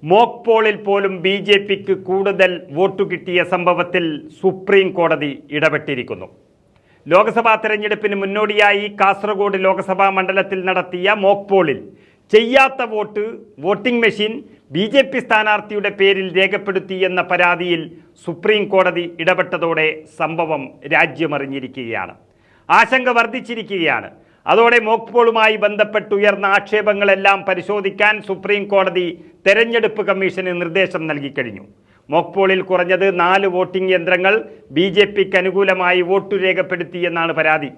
Mock പോളിൽ പോലും ബി.ജെ.പിക്ക് കൂടുതൽ വോട്ടു കിട്ടിയ സംഭവത്തിൽ സുപ്രീം കോടതി ഇടപെട്ടിരിക്കുന്നു. ലോക്സഭാ തെരഞ്ഞെടുപ്പിന് മുന്നോടിയായി കാസർഗോഡ് ലോക്സഭാ മണ്ഡലത്തിൽ നടത്തിയ മോക്ക് പോളിൽ ചെയ്യാത്ത വോട്ടിംഗ് മെഷീൻ ബി.ജെ.പി സ്ഥാനാർത്ഥിയുടെ പേരിൽ രേഖപ്പെടുത്തിയെന്ന പരാതിയിൽ സുപ്രീം കോടതി ഇടപെട്ടതോടെ സംഭവം രാജ്യമറിഞ്ഞിരിക്കുകയാണ്. ആശങ്ക വർദ്ധിച്ചിരിക്കുകയാണ്. അതോടെ മോക്ക് പോളുമായി ബന്ധപ്പെട്ടുയർന്ന ആക്ഷേപങ്ങളെല്ലാം പരിശോധിക്കാൻ സുപ്രീം കോടതി തെരഞ്ഞെടുപ്പ് കമ്മീഷന് നിർദ്ദേശം നൽകിക്കഴിഞ്ഞു. മോക്ക് പോളിൽ കുറഞ്ഞത് 4 വോട്ടിംഗ് യന്ത്രങ്ങൾ ബി.ജെ.പിക്ക് അനുകൂലമായി വോട്ടു രേഖപ്പെടുത്തിയെന്നാണ് പരാതി.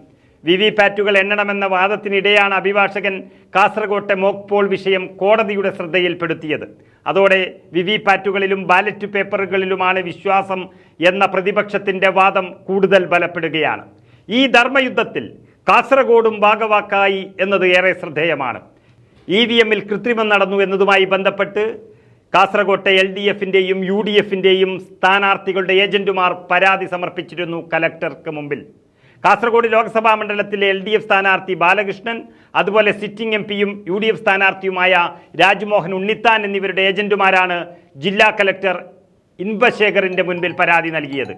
വിവിപാറ്റുകൾ എണ്ണണമെന്ന വാദത്തിനിടെയാണ് അഭിഭാഷകൻ കാസർകോട്ടെ മോക്ക് പോൾ വിഷയം കോടതിയുടെ ശ്രദ്ധയിൽപ്പെടുത്തിയത്. അതോടെ വിവിപാറ്റുകളിലും ബാലറ്റ് പേപ്പറുകളിലുമാണ് വിശ്വാസം എന്ന പ്രതിപക്ഷത്തിന്റെ വാദം കൂടുതൽ ബലപ്പെടുകയാണ്. ഈ ധർമ്മയുദ്ധത്തിൽ കാസർഗോഡും ഭാഗവാക്കായി എന്നത് ഏറെ ശ്രദ്ധേയമാണ്. EVM-ൽ കൃത്രിമം നടന്നു എന്നതുമായി ബന്ധപ്പെട്ട് കാസർകോട്ടെ LDF-ന്റെയും UDF-ന്റെയും സ്ഥാനാർത്ഥികളുടെ ഏജന്റുമാർ പരാതി സമർപ്പിച്ചിരുന്നു കലക്ടർക്ക് മുമ്പിൽ. കാസർഗോഡ് ലോക്സഭാ മണ്ഡലത്തിലെ LDF സ്ഥാനാർത്ഥി ബാലകൃഷ്ണൻ, അതുപോലെ സിറ്റിംഗ് MP-യും UDF സ്ഥാനാർത്ഥിയുമായ രാജ്മോഹൻ ഉണ്ണിത്താൻ എന്നിവരുടെ ഏജന്റുമാരാണ് ജില്ലാ കലക്ടർ ഇൻബശേഖറിന്റെ മുൻപിൽ പരാതി നൽകിയത്.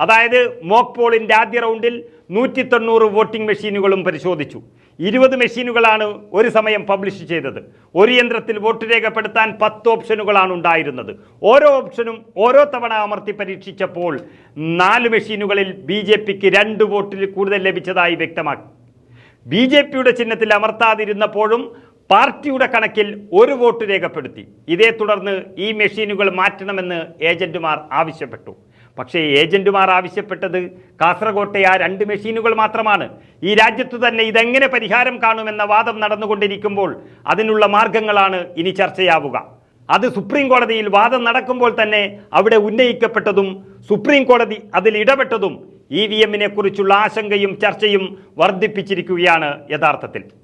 അതായത് മോക്ക് പോളിന്റെ ആദ്യ റൗണ്ടിൽ 190 വോട്ടിംഗ് മെഷീനുകളും പരിശോധിച്ചു. 20 മെഷീനുകളാണ് ഒരു സമയം പബ്ലിഷ് ചെയ്തത്. ഒരു യന്ത്രത്തിൽ വോട്ട് രേഖപ്പെടുത്താൻ 10 ഓപ്ഷനുകളാണ് ഉണ്ടായിരുന്നത്. ഓരോ ഓപ്ഷനും ഓരോ തവണ അമർത്തി പരീക്ഷിച്ചപ്പോൾ 4 മെഷീനുകളിൽ ബി.ജെ.പിക്ക് 2 വോട്ടിൽ കൂടുതൽ ലഭിച്ചതായി വ്യക്തമാക്കി. ബി.ജെ.പിയുടെ ചിഹ്നത്തിൽ അമർത്താതിരുന്നപ്പോഴും പാർട്ടിയുടെ കണക്കിൽ 1 വോട്ട് രേഖപ്പെടുത്തി. ഇതേ തുടർന്ന് ഈ മെഷീനുകൾ മാറ്റണമെന്ന് ഏജന്റുമാർ ആവശ്യപ്പെട്ടു. പക്ഷേ ഏജന്റുമാർ ആവശ്യപ്പെട്ടത് കാസർകോട്ടെ ആ 2 മെഷീനുകൾ മാത്രമാണ്. ഈ രാജ്യത്തു തന്നെ ഇതെങ്ങനെ പരിഹാരം കാണുമെന്ന വാദം നടന്നുകൊണ്ടിരിക്കുമ്പോൾ അതിനുള്ള മാർഗങ്ങളാണ് ഇനി ചർച്ചയാവുക. അത് സുപ്രീം കോടതിയിൽ വാദം നടക്കുമ്പോൾ തന്നെ അവിടെ ഉന്നയിക്കപ്പെട്ടതും സുപ്രീം കോടതി അതിൽ ഇടപെട്ടതും EVM-നെ കുറിച്ചുള്ള ആശങ്കയും ചർച്ചയും വർദ്ധിപ്പിച്ചിരിക്കുകയാണ് യഥാർത്ഥത്തിൽ.